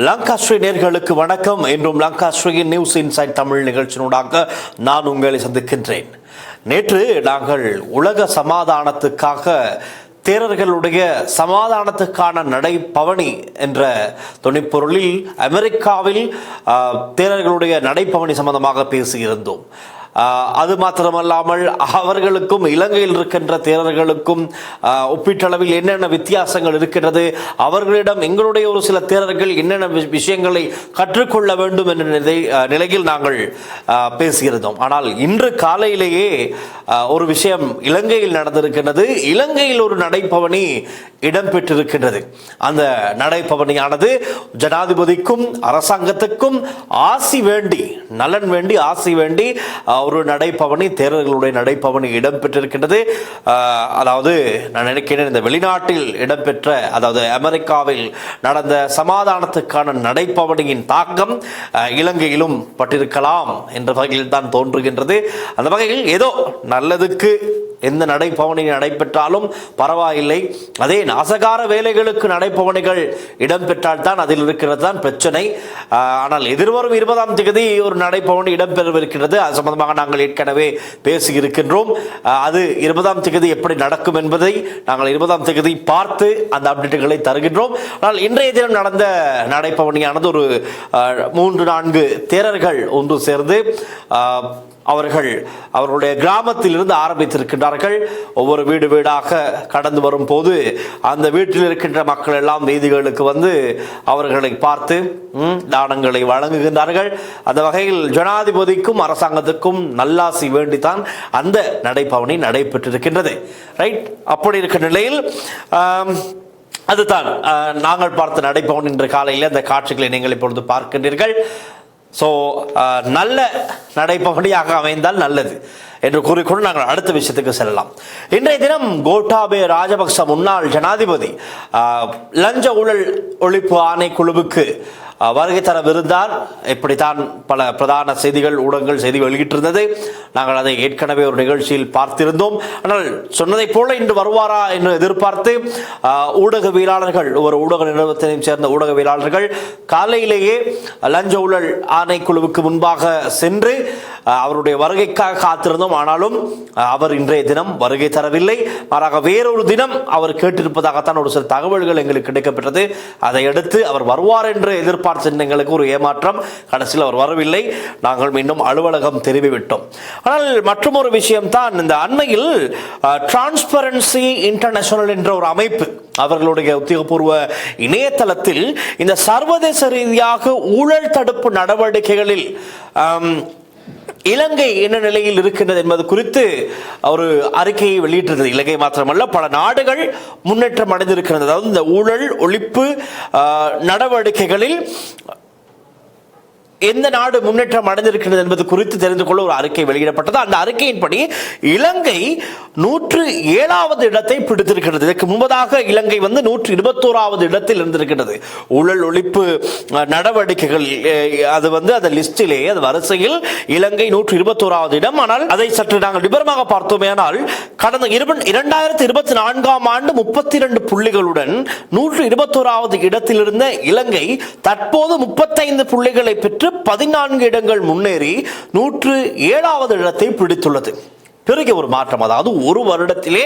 லங்காஸ்ரீ நேர்களுக்கு வணக்கம். என்றும் லங்காஸ்ரீயின் நியூஸ் இன்சைட் தமிழ் நிகழ்ச்சியினூடாக நான் உங்களை சந்திக்கின்றேன். நேற்று நாங்கள் உலக சமாதானத்துக்காக தேரர்களுடைய சமாதானத்துக்கான நடைபவனி என்ற துணைப்பொருளில் அமெரிக்காவில் தேரர்களுடைய நடைபவனி சம்பந்தமாக பேசியிருந்தோம். அது மாத்திரமல்லாமல் அவர்களுக்கும் இலங்கையில் இருக்கின்ற தேரர்களுக்கும் ஒப்பீட்டளவில் என்னென்ன வித்தியாசங்கள் இருக்கின்றது, அவர்களிடம் எங்களுடைய ஒரு சில தேரர்கள் என்னென்ன விஷயங்களை கற்றுக்கொள்ள வேண்டும் என்ற நிலையில் நாங்கள் பேசியிருந்தோம். ஆனால் இன்று காலையிலேயே ஒரு விஷயம் இலங்கையில் நடந்திருக்கின்றது. இலங்கையில் ஒரு நடைபவனி இடம்பெற்றிருக்கின்றது. அந்த நடைபவனியானது ஜனாதிபதிக்கும் அரசாங்கத்துக்கும் ஆசி வேண்டி, நலன் வேண்டி, ஆசி வேண்டி ஒரு நடைபவனி, தேரர்களுடைய நடைபவனி இடம்பெற்றிருக்கின்றது. அதாவது நான் நினைக்கிறேன் இந்த வெளிநாட்டில் இடம்பெற்ற, அதாவது அமெரிக்காவில் நடந்த சமாதானத்துக்கான நடைபவனியின் தாக்கம் இலங்கையிலும் பட்டிருக்கலாம் என்ற வகையில் தான் தோன்றுகின்றது. அந்த வகையில் ஏதோ நல்லதுக்கு எந்த நடைபவனி நடைபெற்றாலும் பரவாயில்லை, அதே நாசகார வேலைகளுக்கு நடைபவனிகள் இடம்பெற்றால் தான் அதில் இருக்கிறது தான் பிரச்சனை. ஆனால் எதிர்வரும் 20ஆம் தேதி ஒரு நடைபவனி இடம்பெறவிருக்கிறது. அது சம்பந்தமாக நாங்கள் ஏற்கனவே பேசி இருக்கின்றோம். அது 20ஆம் தேதி எப்படி நடக்கும் என்பதை நாங்கள் 20ஆம் தேதி பார்த்து அந்த அப்டேட்டுகளை தருகின்றோம். ஆனால் இன்றைய தினம் நடந்த நடைபவனியானது ஒரு 3-4 தேரர்கள் ஒன்று சேர்ந்து அவர்களுடைய கிராமத்தில் இருந்து ஆரம்பித்திருக்கின்றார்கள். ஒவ்வொரு வீடு வீடாக கடந்து வரும் போது அந்த வீட்டில் இருக்கின்ற மக்கள் எல்லாம் வீதிகளுக்கு வந்து அவர்களை பார்த்து தானங்களை வழங்குகின்றார்கள். அந்த வகையில் ஜனாதிபதிக்கும் அரசாங்கத்துக்கும் நல்லாசி வேண்டித்தான் அந்த நடைபவனி நடைபெற்றிருக்கின்றது. ரைட், அப்படி இருக்கிற நிலையில் அதுதான் நாங்கள் பார்த்த நடைபவனி. இன்று காலையில் அந்த காட்சிகளை நீங்கள் இப்பொழுது பார்க்கின்றீர்கள். ஸோ நல்ல நடைபவனியாக அமைந்தால் நல்லது என்று கூறிக்கொண்டு நாங்கள் அடுத்த விஷயத்துக்கு செல்லலாம். இன்றைய தினம் கோட்டாபய ராஜபக்ச முன்னாள் ஜனாதிபதி லஞ்ச ஊழல் ஒழிப்பு ஆணைக்குழுவுக்கு வருகை தரவிருந்தார். இப்படித்தான் பல பிரதான செய்திகள், ஊடகங்கள் செய்தி வெளியிட்டிருந்தது. நாங்கள் அதை ஏற்கனவே ஒரு நிகழ்ச்சியில் பார்த்திருந்தோம். ஆனால் சொன்னதை போல இன்று வருவாரா என்று எதிர்பார்த்து ஊடகவியலாளர்கள், ஒரு ஊடக நிறுவனத்தையும் சேர்ந்த ஊடகவியலாளர்கள் காலையிலேயே லஞ்ச ஊழல் ஆணைக்குழுவுக்கு முன்பாக சென்று அவருடைய வருகைக்காக காத்திருந்தோம். ஆனாலும் அவர் இன்றைய தினம் வருகை தரவில்லை. மாறாக வேறொரு தினம் அவர் கேட்டிருப்பதாகத்தான் ஒரு சில தகவல்கள் எங்களுக்கு கிடைக்கப்பட்டது. அதை அடுத்து அவர் வருவார் என்று எதிர்பார்த்து எங்களுக்கு ஒரு ஏமாற்றம். கடைசியில் அவர் வரவில்லை. நாங்கள் மீண்டும் அலுவலகம் தெரிவிவிட்டோம். ஆனால் மற்றொரு விஷயம் தான், இந்த அண்மையில் டிரான்ஸ்பரன்சி இன்டர்நேஷனல் என்ற ஒரு அமைப்பு அவர்களுடைய உத்தியோகபூர்வ இணையதளத்தில் இந்த சர்வதேச ரீதியாக ஊழல் தடுப்பு நடவடிக்கைகளில் இலங்கை என்ன நிலையில் இருக்கின்றது என்பது குறித்து ஒரு அறிக்கையை வெளியிட்டிருந்தது. இலங்கை மாத்திரமல்ல, பல நாடுகள் முன்னேற்றம் அடைந்திருக்கிறது. அதாவது இந்த ஊழல் ஒழிப்பு நடவடிக்கைகளில் எந்த நாடு முன்னேற்றம் அடைந்திருக்கிறது என்பது குறித்து தெரிந்து கொள்ள ஒரு அறிக்கை வெளியிடப்பட்டது. அந்த அறிக்கையின்படி இலங்கை 107வது இடத்தை பிடித்திருக்கிறது. இதற்கு முன்பதாக இலங்கை 121வது இடத்தில் இருந்திருக்கிறது ஊழல் ஒழிப்பு நடவடிக்கைகள். அது அந்த லிஸ்டிலே, அது வரிசையில் இலங்கை 121வது இடம். ஆனால் அதை சற்று நாங்கள் விபரமாக பார்த்தோமேனால் கடந்த 2024ஆம் ஆண்டு 32 புள்ளிகளுடன் 121வது இடத்தில் இருந்த இலங்கை தற்போது 35 புள்ளிகளை பெற்று 14 இடங்கள் முன்னேறி 107வது இடத்தை பிடித்துள்ளது. பெரிய ஒரு மாற்றம். அதாவது ஒரு வருடத்திலே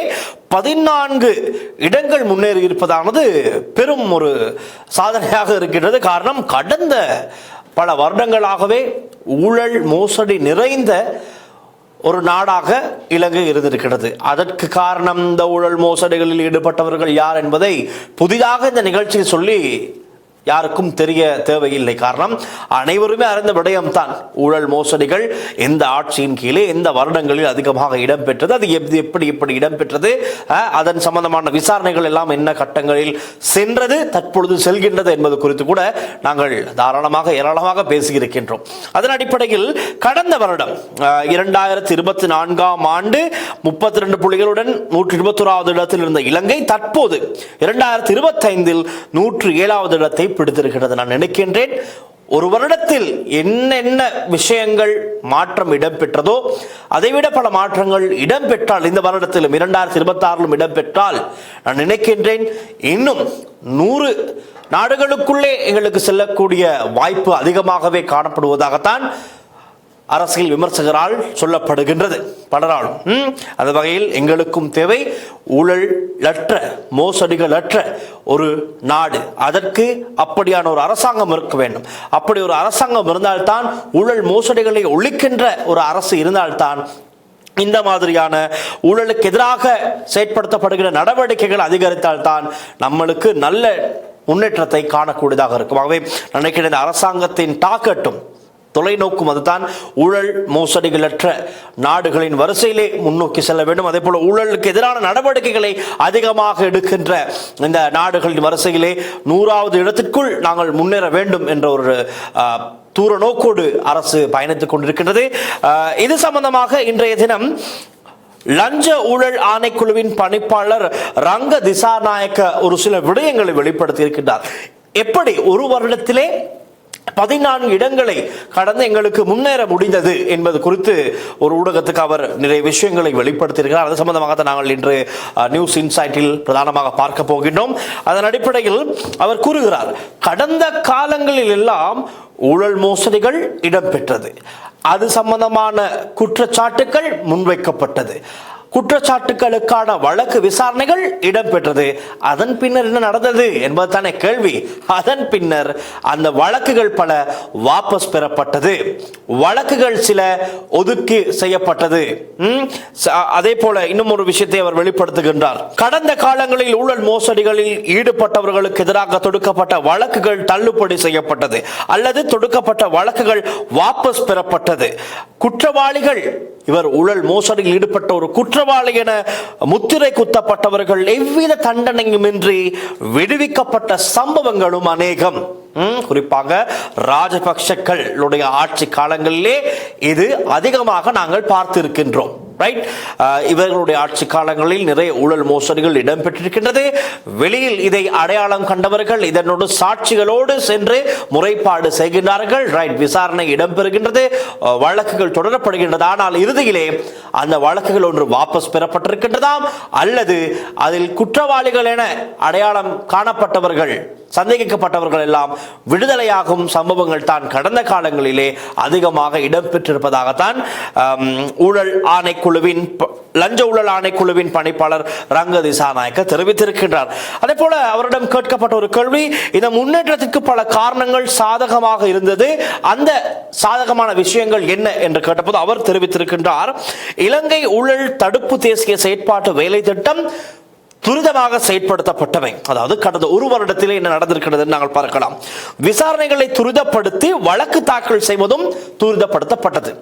14 இடங்கள் முன்னேறி இருப்பதானது பெரும் ஒரு சாதனையாக இருக்கின்றது. காரணம், கடந்த பல வருடங்களாகவே ஊழல் மோசடி நிறைந்த ஒரு நாடாக இலங்கை இருந்திருக்கிறது. அதற்கு காரணம், இந்த ஊழல் மோசடிகளில் ஈடுபட்டவர்கள் யார் என்பதை புதிதாக இந்த நிகழ்ச்சியில் சொல்லி யாருக்கும் தெரிய தேவையில்லை. காரணம், அனைவருமே அறிந்த விடயம்தான். ஊழல் மோசடிகள் எந்த ஆட்சியின் கீழே எந்த வருடங்களில் அதிகமாக இடம்பெற்றது, அது எப்படி இடம்பெற்றது, அதன் சம்பந்தமான விசாரணைகள் எல்லாம் என்ன கட்டங்களில் சென்றது, தற்பொழுது செல்கின்றது என்பது குறித்து கூட நாங்கள் ஏராளமாக பேசியிருக்கின்றோம். அதன் அடிப்படையில் கடந்த வருடம் 2024ஆம் ஆண்டு 32 புள்ளிகளுடன் 121வது இடத்தில் இருந்த இலங்கை தற்போது 2025இல் 107வது இடத்தை பிடித்திருக்கிறது. நான் நினைக்கின்றேன் ஒரு வருடத்தில் என்னென்ன விஷயங்கள் மாற்றம் இடம்பெற்றதோ அதைவிட பல மாற்றங்கள் இடம்பெற்றால் இந்த வருடத்திலும் 2026 இடம்பெற்றால் நான் நினைக்கின்றேன் இன்னும் 100 நாடுகளுக்குள்ளே எங்களுக்கு செல்லக்கூடிய வாய்ப்பு அதிகமாகவே காணப்படுவதாகத்தான் அரசியல் விமர்சகரால் சொல்லப்படுகின்றது பலராலும். அந்த வகையில் எங்களுக்கும் தேவை ஊழலற்ற மோசடிகளற்ற ஒரு நாடு. அதற்கு அப்படியான ஒரு அரசாங்கம் இருக்க வேண்டும். அப்படி ஒரு அரசாங்கம் இருந்தால்தான், ஊழல் மோசடிகளை ஒழிக்கின்ற ஒரு அரசு இருந்தால்தான் இந்த மாதிரியான ஊழலுக்கு எதிராக செயற்படுத்தப்படுகிற நடவடிக்கைகள் அதிகரித்தால்தான் நம்மளுக்கு நல்ல முன்னேற்றத்தை காணக்கூடியதாக இருக்கும். ஆகவே நினைக்கிற இந்த அரசாங்கத்தின் டாக்கெட்டும் தொலைநோக்கும் அதுதான் ஊழல் மோசடிகளற்ற நாடுகளின் வரிசையிலே முன்னோக்கி செல்ல வேண்டும். அதே போல ஊழலுக்கு எதிரான நடவடிக்கைகளை அதிகமாக எடுக்கின்ற இந்த நாடுகளின் வரிசையிலே 100வது இடத்திற்குள் நாங்கள் முன்னேற வேண்டும் என்ற ஒரு தூர நோக்கோடு அரசு பயணித்துக் கொண்டிருக்கின்றது. இது சம்பந்தமாக இன்றைய தினம் லஞ்ச ஊழல் ஆணைக்குழுவின் பணிப்பாளர் ரங்க திசாநாயக்க ஒரு சில விடயங்களை வெளிப்படுத்தி இருக்கின்றார். எப்படி ஒரு வருடத்திலே 14 இடங்களை கடந்து எங்களுக்கு முன்னேற முடிந்தது என்பது குறித்து ஒரு ஊடகத்துக்கு அவர் நிறைய விஷயங்களை வெளிப்படுத்தியிருக்கிறார். அது சம்பந்தமாக நாங்கள் இன்று நியூஸ் இன்சைட்டில் பிரதானமாக பார்க்க போகின்றோம். அதன் அடிப்படையில் அவர் கூறுகிறார், கடந்த காலங்களில் எல்லாம் ஊழல் மோசடிகள் இடம்பெற்றது, அது சம்பந்தமான குற்றச்சாட்டுகள் முன்வைக்கப்பட்டது, குற்றச்சாட்டுகளுக்கான வழக்கு விசாரணைகள் இடம்பெற்றது. அதன் பின்னர் என்ன நடந்தது என்பதுதானே கேள்வி. அதன் பின்னர் அந்த வழக்குகள் பல வாபஸ் பெறப்பட்டது, வழக்குகள் சில ஒதுக்கி செய்யப்பட்டது. அதே போல இன்னும் ஒரு விஷயத்தை அவர் வெளிப்படுத்துகின்றார். கடந்த காலங்களில் ஊழல் மோசடிகளில் ஈடுபட்டவர்களுக்கு எதிராக தொடுக்கப்பட்ட வழக்குகள் தள்ளுபடி செய்யப்பட்டது அல்லது தொடுக்கப்பட்ட வழக்குகள் வாபஸ் பெறப்பட்டது. குற்றவாளிகள், இவர் ஊழல் மோசடியில் ஈடுபட்ட ஒரு குற்றவாளி என முத்திரை குத்தப்பட்டவர்கள் எவ்வித தண்டனையுமின்றி விடுவிக்கப்பட்ட சம்பவங்களும் அநேகம். குறிப்பாக ராஜபக்ஷக்களுடைய ஆட்சி காலங்களிலே இது அதிகமாக நாங்கள் பார்த்திருக்கின்றோம். இவர்களுடைய ஆட்சி காலங்களில் நிறைய ஊழல் மோசடிகள் இடம்பெற்றிருக்கின்றது. வெளியில் இதை அடையாளம் கண்டவர்கள் இதனோடு சாட்சிகளோடு சென்று முறைப்பாடு செய்கின்றார்கள். விசாரணை இடம்பெறுகின்றது, வழக்குகள் தொடரப்படுகின்றது. ஆனால் இறுதியிலே அந்த வழக்குகள் ஒன்று வாபஸ் பெறப்பட்டிருக்கின்றதாம் அல்லது அதில் குற்றவாளிகள் என அடையாளம் காணப்பட்டவர்கள், சந்தேகிக்கப்பட்டவர்கள் எல்லாம் விடுதலையாகும் சம்பவங்கள் தான் கடந்த காலங்களிலே அதிகமாக இடம்பெற்றிருப்பதாகத்தான் ஊழல் ஆணைக்குழுவின் லஞ்ச ஊழல் ஆணைக்குழுவின் பணிப்பாளர் ரங்க திசாநாயக்க தெரிவித்திருக்கின்றார். அதே போல அவரிடம் கேட்கப்பட்ட ஒரு கேள்வி, இந்த முன்னேற்றத்திற்கு பல காரணங்கள் சாதகமாக இருந்தது, அந்த சாதகமான விஷயங்கள் என்ன என்று கேட்டபோது அவர் தெரிவித்திருக்கின்றார், இலங்கை ஊழல் தடுப்பு தேசிய செயற்பாட்டு வேலை திட்டம் துரிதமாக செயற்படுத்தப்பட்டவை. அதாவது கடந்த ஒரு வருடத்திலே என்ன நடந்திருக்கிறது நாங்கள் பார்க்கலாம். விசாரணைகளை துரிதப்படுத்தி வழக்கு தாக்கல் செய்வதும் துரிதப்படுத்தப்பட்டது.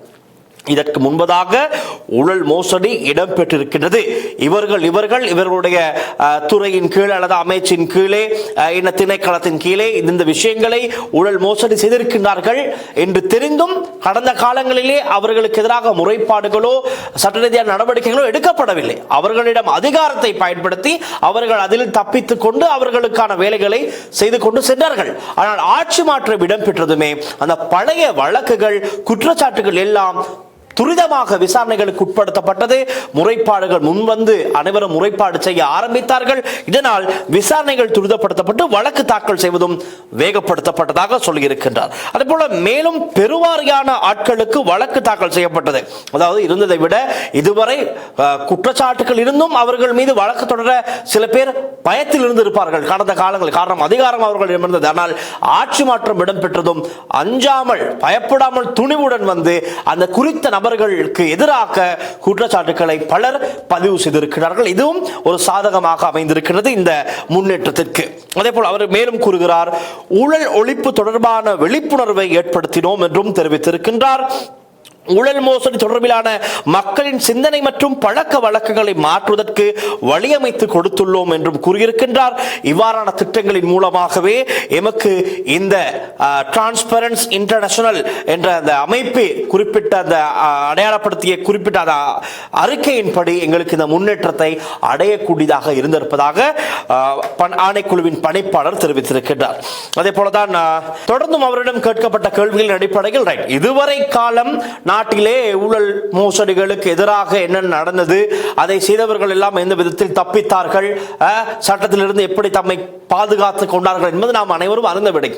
இதற்கு முன்பதாக ஊழல் மோசடி இடம்பெற்றிருக்கின்றது. இவர்களுடைய துறையின் கீழ் அல்லது அமைச்சின் கீழே, திணைக்களத்தின் கீழே இந்த விஷயங்களை ஊழல் மோசடி செய்திருக்கின்றார்கள் என்று தெரிந்தும் கடந்த காலங்களிலே அவர்களுக்கு எதிராக முறைப்பாடுகளோ சட்ட ரீதியான நடவடிக்கைகளோ எடுக்கப்படவில்லை. அவர்களிடம் அதிகாரத்தை பயன்படுத்தி அவர்கள் அதில் தப்பித்துக் கொண்டு அவர்களுக்கான வேலைகளை செய்து கொண்டு சென்றார்கள். ஆனால் ஆட்சி மாற்றம் இடம்பெற்றதுமே அந்த பழைய வழக்குகள், குற்றச்சாட்டுகள் எல்லாம் துரிதமாக விசாரணைகளுக்கு உட்படுத்தப்பட்டது. முறைப்பாடுகள் முன்வந்து அனைவரும் முறைப்பாடு செய்ய ஆரம்பித்தார்கள். இதனால் விசாரணைகள் துரிதப்படுத்தப்பட்டு வழக்கு தாக்கல் செய்வதும் வேகப்படுத்தப்பட்டதாக சொல்லியிருக்கின்றார். அதே போல மேலும் பெருவாரியான ஆட்களுக்கு வழக்கு தாக்கல் செய்யப்பட்டது. அதாவது இருந்ததை விட இதுவரை குற்றச்சாட்டுகள் இருந்தும் அவர்கள் மீது வழக்கு தொடர சில பேர் பயத்தில் இருந்து இருப்பார்கள் கடந்த காலங்களில். காரணம், அதிகாரம் அவர்களிடம் இருந்தது. ஆனால் ஆட்சி மாற்றம் இடம்பெற்றதும் அஞ்சாமல் பயப்படாமல் துணிவுடன் வந்து அந்த குறித்த நபர்களுக்கு எதிராக குற்றச்சாட்டுகளை பலர் பதிவு செய்திருக்கிறார்கள். இதுவும் ஒரு சாதகமாக அமைந்திருக்கிறது இந்த முன்னேற்றத்திற்கு. அதே போல் அவர் மேலும் கூறுகிறார், ஊழல் ஒழிப்பு தொடர்பான விழிப்புணர்வை ஏற்படுத்தினோம் என்றும் தெரிவித்திருக்கின்றார். ஊழல் மோசடி தொடர்பிலான மக்களின் சிந்தனை மற்றும் பழக்க வழக்கங்களை மாற்றுவதற்கு வழியமைத்து கொடுத்துள்ளோம் என்றும் கூறியிருக்கின்றார். இவ்வாறான திட்டங்களின் மூலமாகவே எமக்கு இந்த டிரான்ஸ்பரன்ஸ் இன்டர்நேஷனல் என்ற அந்த அமைப்பு குறிப்பிட்ட அந்த அடையாளப்படுத்திய குறிப்பிட்ட அந்த அறிக்கையின்படி எங்களுக்கு இந்த முன்னேற்றத்தை அடையக்கூடியதாக இருந்திருப்பதாக ஆணைக்குழுவின் பணிப்பாளர் தெரிவித்திருக்கின்றார். அதே போலதான் தொடர்ந்தும் அவரிடம் கேட்கப்பட்ட கேள்விகளின் அடிப்படையில் இதுவரை காலம் நாட்டிலே ஊழல் மோசடிகளுக்கு எதிராக என்ன நடந்தது, அதை செய்தவர்கள் எல்லாம் எந்த விதத்தில் தப்பித்தார்கள், சட்டத்திலிருந்து எப்படி தம்மை பாதுகாத்துக் கொண்டார்கள் என்பது நாம் அனைவரும் அறிந்த விடை.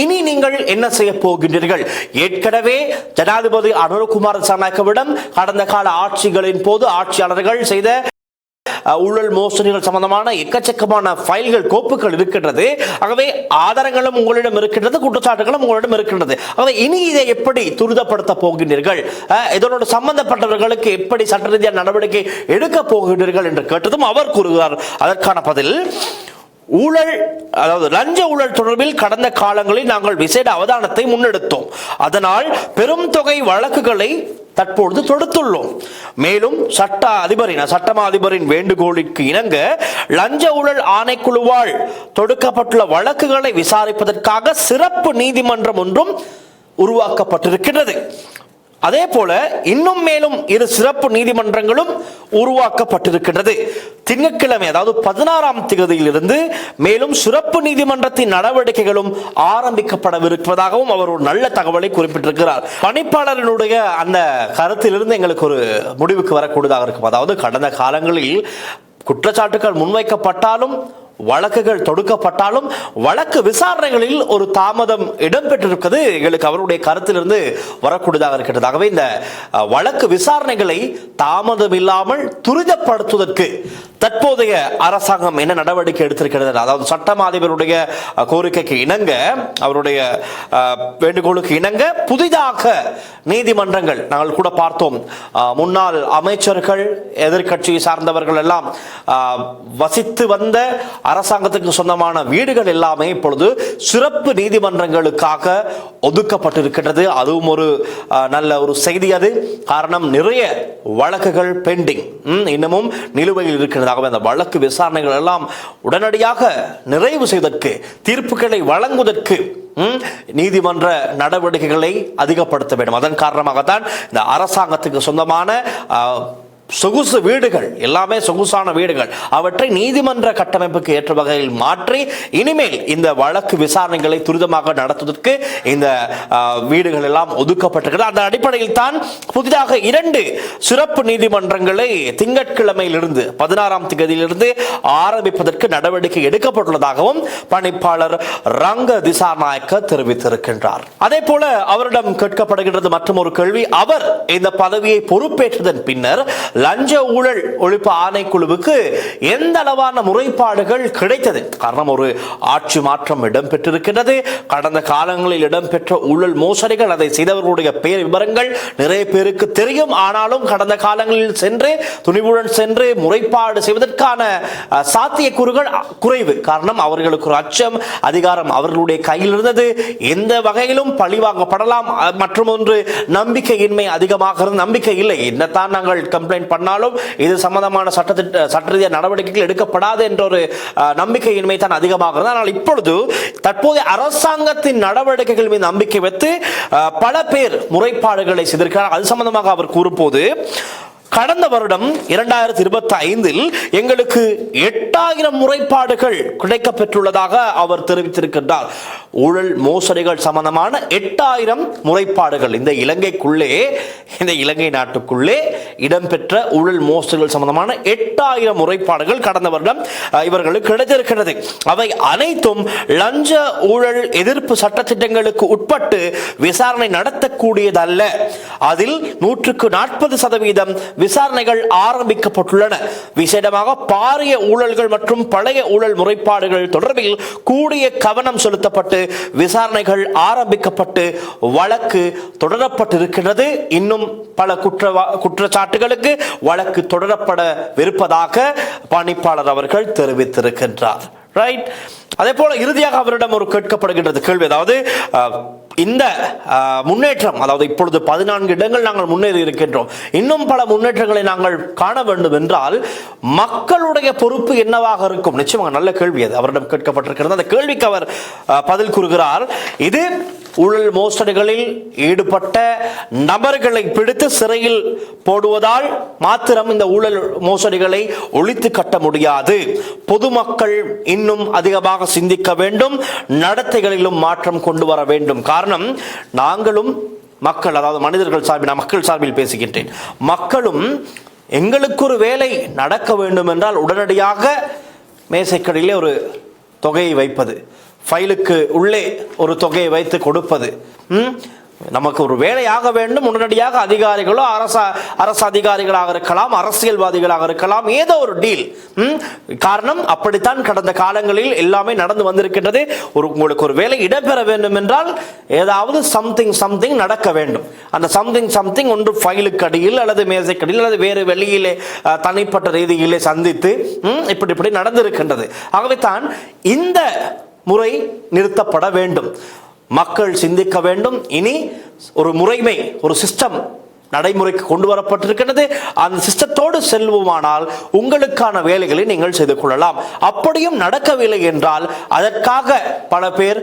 இனி நீங்கள் என்ன செய்ய போகின்றீர்கள்? ஏற்கனவே ஜனாதிபதி அனுரகுமார திசாநாயக்கவிடம் கடந்த கால ஆட்சிகளின் போது ஆட்சியாளர்கள் செய்த ஊழல் மோசடிகள் சம்பந்தமான எக்கச்சக்கமான ஃபைல்கள் கோப்புகள் இருக்கின்றது. ஆகவே ஆதாரங்களும் உங்களிடம் இருக்கின்றது, குற்றச்சாட்டுகளும் உங்களிடம் இருக்கின்றது. ஆகவே இனி இதை எப்படி துரிதப்படுத்த போகின்றீர்கள், இதனோடு சம்பந்தப்பட்டவர்களுக்கு எப்படி சட்ட ரீதியான நடவடிக்கை எடுக்க போகின்றீர்கள் என்று கேட்டதும் அவர் கூறுகிறார். அதற்கான பதில், ஊழல் அதாவது லஞ்ச ஊழல் தொடர்பில் கடந்த காலங்களில் நாங்கள் விசேட அவதானத்தை முன்னெடுத்தோம். அதனால் பெரும் தொகை வழக்குகளை தற்பொழுது தொடுத்துள்ளோம். மேலும் சட்டமா அதிபரின் வேண்டுகோளுக்கு இணங்க லஞ்ச ஊழல் ஆணைக்குழுவால் தொடுக்கப்பட்டுள்ள வழக்குகளை விசாரிப்பதற்காக சிறப்பு நீதிமன்றம் ஒன்றும் உருவாக்கப்பட்டிருக்கிறது. அதே போல இன்னும் மேலும் 2 சிறப்பு நீதிமன்றங்களும் உருவாக்கப்பட்டிருக்கின்றது. திங்கட்கிழமை அதாவது 16ஆம் தேதியிலிருந்து மேலும் சிறப்பு நீதிமன்றத்தின் நடவடிக்கைகளும் ஆரம்பிக்கப்படவிருப்பதாகவும் அவர் ஒரு நல்ல தகவலை குறிப்பிட்டிருக்கிறார். பணிப்பாளரினுடைய அந்த கருத்திலிருந்து எங்களுக்கு ஒரு முடிவுக்கு வரக்கூடியதாக இருக்கும். அதாவது கடந்த காலங்களில் குற்றச்சாட்டுகள் முன்வைக்கப்பட்டாலும் வழக்குகள் தொடுக்கப்பட்டாலும் வழக்கு விசாரணைகளில் ஒரு தாமதம் இடம்பெற்றிருப்பது எங்களுக்கு அவருடைய கருத்திலிருந்து வரக்கூடியதாக இருக்கிறது. ஆகவே இந்த வழக்கு விசாரணைகளை தாமதம் இல்லாமல் துரிதப்படுத்துவதற்கு தற்போதைய அரசாங்கம் என்ன நடவடிக்கை எடுத்திருக்கிறது, அதாவது சட்டமா அதிபருடைய கோரிக்கைக்கு இணங்க அவருடைய வேண்டுகோளுக்கு இணங்க புதிதாக நீதிமன்றங்கள் நாங்கள் கூட பார்த்தோம். முன்னாள் அமைச்சர்கள் எதிர்கட்சியை சார்ந்தவர்கள் எல்லாம் வசித்து வந்த அரசாங்கத்துக்கு சொந்தமான வீடுகள் எல்லாமே இப்பொழுது சிறப்பு நீதிமன்றங்களுக்காக ஒதுக்கப்பட்டிருக்கிறது. அதுவும் ஒரு நல்ல ஒரு செய்தி. அது காரணம் நிறைய வழக்குகள் பெண்டிங் இன்னமும் நிலுவையில் இருக்கிறது. அந்த வழக்கு விசாரணைகள் எல்லாம் உடனடியாக நிறைவு செய்வதற்கு, தீர்ப்புகளை வழங்குவதற்கு நீதிமன்ற நடவடிக்கைகளை அதிகப்படுத்த வேண்டும். அதன் காரணமாகத்தான் இந்த அரசாங்கத்துக்கு சொந்தமான சொகுசு வீடுகள் எல்லாமே சொகுசான வீடுகள் அவற்றை நீதிமன்ற கட்டமைப்புக்கு ஏற்ற வகையில் மாற்றி இனிமேல் இந்த வழக்கு விசாரணைகளை துரிதமாக நடத்துவதற்கு இந்த வீடுகள் எல்லாம் ஒதுக்கப்பட்டிருக்கிறது. அந்த அடிப்படையில் தான் புதிதாக 2 சிறப்பு நீதிமன்றங்களை திங்கட்கிழமையிலிருந்து 16ஆம் தேதியிலிருந்து ஆரம்பிப்பதற்கு நடவடிக்கை எடுக்கப்பட்டுள்ளதாகவும் பணிப்பாளர் ரங்க திசாநாயக்க தெரிவித்திருக்கின்றார். அதே போல அவரிடம் கேட்கப்படுகின்றது மற்றும் ஒரு கேள்வி, அவர் இந்த பதவியை பொறுப்பேற்றதன் பின்னர் லஞ்ச ஊழல் ஒழிப்பு ஆணைக்குழுவுக்கு எந்த அளவான முறைப்பாடுகள் கிடைத்தது? காரணம், ஒரு ஆட்சி மாற்றம் இடம்பெற்றிருக்கிறது. கடந்த காலங்களில் இடம்பெற்ற ஊழல் மோசடிகள், அதை செய்தவர்களுடைய பெயர் விவரங்கள் நிறைய பேருக்கு தெரியும். ஆனாலும் கடந்த காலங்களில் துணிவுடன் சென்று முறைப்பாடு செய்வதற்கான சாத்தியக்கூறுகள் குறைவு. காரணம், அவர்களுக்கு ஒரு அச்சம், அதிகாரம் அவர்களுடைய கையில் இருந்தது. எந்த வகையிலும் பழிவாங்கப்படலாம். மற்றும் ஒன்று, நம்பிக்கையின்மை அதிகமாக இருந்த நம்பிக்கை இல்லை. என்னத்தான் நாங்கள் கம்ப்ளைண்ட் பண்ணாலும் இது சம்பந்தமான சட்ட ரீதியான நடவடிக்கைகள் எடுக்கப்படாது என்ற ஒரு நம்பிக்கையின்மை தான் அதிகமாக இருந்தது. ஆனால் இப்பொழுது தற்போதைய அரசாங்கத்தின் நடவடிக்கைகள் மீது நம்பிக்கை வைத்து பல பேர் முறைப்பாடுகளை செய்திருக்கிறார். அது சம்பந்தமாக அவர் கூறும்போது, கடந்த வருடம் 2025 எங்களுக்கு 8000 முறைப்பாடுகள் கிடைக்கப்பெற்றுள்ளதாக அவர் தெரிவித்திருக்கின்றார். ஊழல் மோசடிகள் சம்பந்தமான 8000 முறைப்பாடுகள் இந்த இலங்கை நாட்டுக்குள்ளே இடம்பெற்ற ஊழல் மோசடிகள் சம்பந்தமான 8000 முறைப்பாடுகள் கடந்த வருடம் இவர்களுக்கு கிடைத்திருக்கிறது. அவை அனைத்தும் லஞ்ச ஊழல் எதிர்ப்பு சட்டத்திட்டங்களுக்கு உட்பட்டு விசாரணை நடத்தக்கூடியதல்ல. அதில் 140% விசாரணைகள் ஆரம்பிக்கப்பட்டுள்ளன. விசேடமாக பாரிய ஊழல்கள் மற்றும் பழைய ஊழல் முறைப்பாடுகள் தொடர்பில் கூடிய கவனம் செலுத்தப்பட்டு விசாரணைகள் ஆரம்பிக்கப்பட்டு வழக்கு தொடரப்பட்டிருக்கிறது. இன்னும் பல குற்றச்சாட்டுகளுக்கு வழக்கு தொடரப்படவிருப்பதாக பணிப்பாளர் அவர்கள் தெரிவித்திருக்கின்றார். ரைட். அதே போல இறுதியாக அவரிடம் ஒரு கேட்கப்படுகின்றது கேள்வி, அதாவது இந்த முன்னேற்றம், அதாவது இப்பொழுது 14 இடங்கள் நாங்கள் முன்னேறி இருக்கின்றோம், இன்னும் பல முன்னேற்றங்களை நாங்கள் காண வேண்டும் என்றால் மக்களுடைய பொறுப்பு என்னவாக இருக்கும்? நிச்சயமாக நல்ல கேள்வி அது அவரிடம் கேட்கப்பட்டிருக்கிறது. அந்த கேள்விக்கு அவர் பதில் கூறுகிறார், இது ஊழல் மோசடிகளில் ஈடுபட்ட நபர்களை பிடித்து சிறையில் போடுவதால் மாத்திரம் இந்த ஊழல் மோசடிகளை ஒழித்து கட்ட முடியாது. பொதுமக்கள் இன்னும் அதிகமாக சிந்திக்க வேண்டும், நடத்தைகளிலும் மாற்றம் கொண்டு வர வேண்டும். காரணம், நாங்களும் மக்கள், அதாவது மனிதர்கள் சார்பில், நான் மக்கள் சார்பில் பேசுகின்றேன், மக்களும் எங்களுக்கு ஒரு வேலை நடக்க வேண்டும் என்றால் உடனடியாக மேசைக்கடியிலே ஒரு தொகையை வைப்பது, ஃபைலுக்கு உள்ளே ஒரு தொகையை வைத்து கொடுப்பது, நமக்கு ஒரு வேலையாக வேண்டும், உடனடியாக அதிகாரிகளோ அரசு அதிகாரிகளாக இருக்கலாம், அரசியல்வாதிகளாக இருக்கலாம், ஏதோ ஒரு டீல். காரணம், அப்படித்தான் கடந்த காலங்களில் எல்லாமே நடந்து வந்திருக்கின்றது. உங்களுக்கு ஒரு வேலை இடம்பெற வேண்டும் என்றால் ஏதாவது சம்திங் நடக்க வேண்டும். அந்த சம்திங் ஒன்று ஃபைலுக்கு அடியில் அல்லது மேசைக்கடியில் அல்லது வேறு வெளியிலே தனிப்பட்ட ரீதியிலே சந்தித்து இப்படி நடந்திருக்கின்றது. ஆகவே தான் இந்த முறை நிறுத்தப்பட வேண்டும். மக்கள் சிந்திக்க வேண்டும். இனி ஒரு முறைமை, ஒரு சிஸ்டம் நடைமுறைக்கு கொண்டு வரப்பட்டிருக்கிறது. அந்த சிஸ்டத்தோடு செல்வோமானால் உங்களுக்கான வேலைகளை நீங்கள் செய்து கொள்ளலாம். அப்படியும் நடக்கவில்லை என்றால் அதற்காக பல பேர்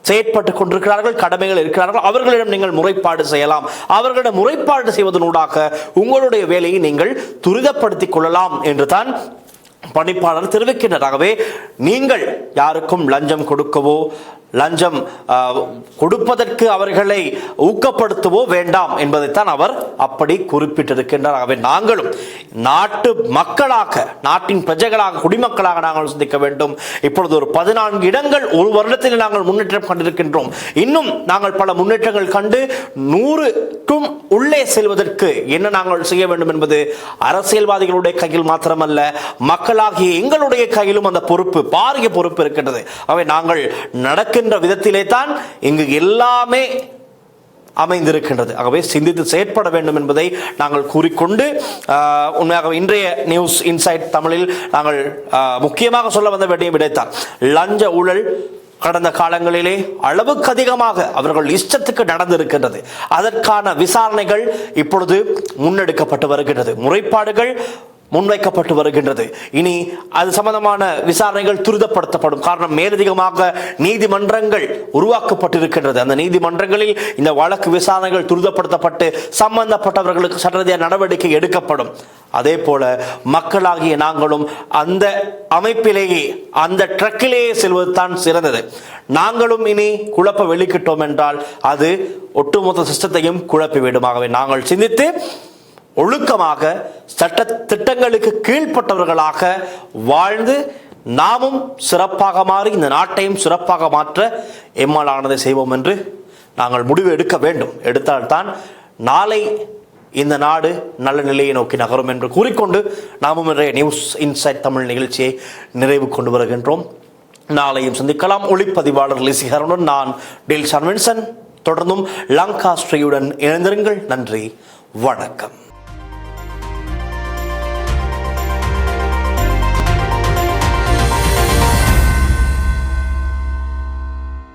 செயற்பட்டுக் கொண்டிருக்கிறார்கள், கடமைகள் இருக்கிறார்கள். அவர்களிடம் நீங்கள் முறைப்பாடு செய்யலாம். அவர்களிடம் முறைப்பாடு செய்வதனூடாக உங்களுடைய வேலையை நீங்கள் துரிதப்படுத்திக் கொள்ளலாம் என்று தான் பணிப்பாளர் தெரிவிக்கின்றார். ஆகவே நீங்கள் யாருக்கும் லஞ்சம் கொடுக்கவோ லஞ்சம் கொடுப்பதற்கு அவர்களை ஊக்கப்படுத்தவோ வேண்டாம் என்பதைத்தான் அவர் அப்படி குறிப்பிட்டிருக்கின்றார். ஆகவே நாங்களும் நாட்டு மக்களாக, நாட்டின் பிரஜைகளாக, குடிமக்களாக நாங்கள் சிந்திக்க வேண்டும். இப்பொழுது ஒரு 14 இடங்கள் ஒரு வருடத்தில் நாங்கள் முன்னேற்றம் கண்டிருக்கின்றோம். இன்னும் நாங்கள் பல முன்னேற்றங்கள் கண்டு 100க்கும் உள்ளே செல்வதற்கு என்ன நாங்கள் செய்ய வேண்டும் என்பது அரசியல்வாதிகளுடைய கையில் மாத்திரமல்ல, மக்களாகிய எங்களுடைய கையிலும் அந்த பொறுப்பு, பாரிய பொறுப்பு இருக்கின்றது. ஆகவே நாங்கள் நடக்கின்ற விதத்திலே தான் இங்கு எல்லாமே அமைந்திருக்கின்றது. ஆகவே சிந்தித்து செயற்பட வேண்டும் என்பதை நாங்கள் கூறிக்கொண்டு, உண்மையாக இன்றைய நியூஸ் இன்சைட் தமிழில் நாங்கள் முக்கியமாக சொல்ல வந்த வேண்டிய விடைத்தான், லஞ்ச ஊழல் கடந்த காலங்களிலே அளவுக்கு அதிகமாக அவர்கள் இஷ்டத்துக்கு நடந்திருக்கின்றது. அதற்கான விசாரணைகள் இப்பொழுது முன்னெடுக்கப்பட்டு வருகின்றது, முறைப்பாடுகள் முன்வைக்கப்பட்டு வருகின்றது. இனி அது சம்பந்தமான விசாரணைகள் துரிதப்படுத்தப்படும். காரணம், மேலதிகமாக நீதிமன்றங்கள் உருவாக்கப்பட்டிருக்கின்றது. அந்த நீதிமன்றங்களில் இந்த வழக்கு விசாரணைகள் துரிதப்படுத்தப்பட்டு சம்பந்தப்பட்டவர்களுக்கு சட்டரீதியான நடவடிக்கை எடுக்கப்படும். அதே போல மக்களாகிய நாங்களும் அந்த அமைப்பிலேயே, அந்த ட்ரக்கிலேயே செல்வதுதான் சிறந்தது. நாங்களும் இனி குழப்ப வெளிக்கிட்டோம் என்றால் அது ஒட்டுமொத்த சிஸ்டத்தையும் குழப்பிவிடுமாகவே நாங்கள் சிந்தித்து ஒழுக்கமாக சட்ட திட்டங்களுக்கு கீழ்ப்பட்டவர்களாக வாழ்ந்து நாமும் சிறப்பாக மாறி இந்த நாட்டையும் சிறப்பாக மாற்ற எம்மாலானதை செய்வோம் என்று நாங்கள் முடிவு எடுக்க வேண்டும். எடுத்தால்தான் நாளை இந்த நாடு நல்ல நிலையை நோக்கி நகரும் என்று கூறிக்கொண்டு நாமும் இன்றைய நியூஸ் இன்சைட் தமிழ் நிகழ்ச்சியை நிறைவு கொண்டு வருகின்றோம். நாளையும் சந்திக்கலாம். ஒளிப்பதிவாளர் லிசிகரனுடன் நான் டில்ஷான் வின்சன். தொடர்ந்தும் லங்கா ஸ்ரீயுடன் இணைந்திருங்கள். நன்றி, வணக்கம்.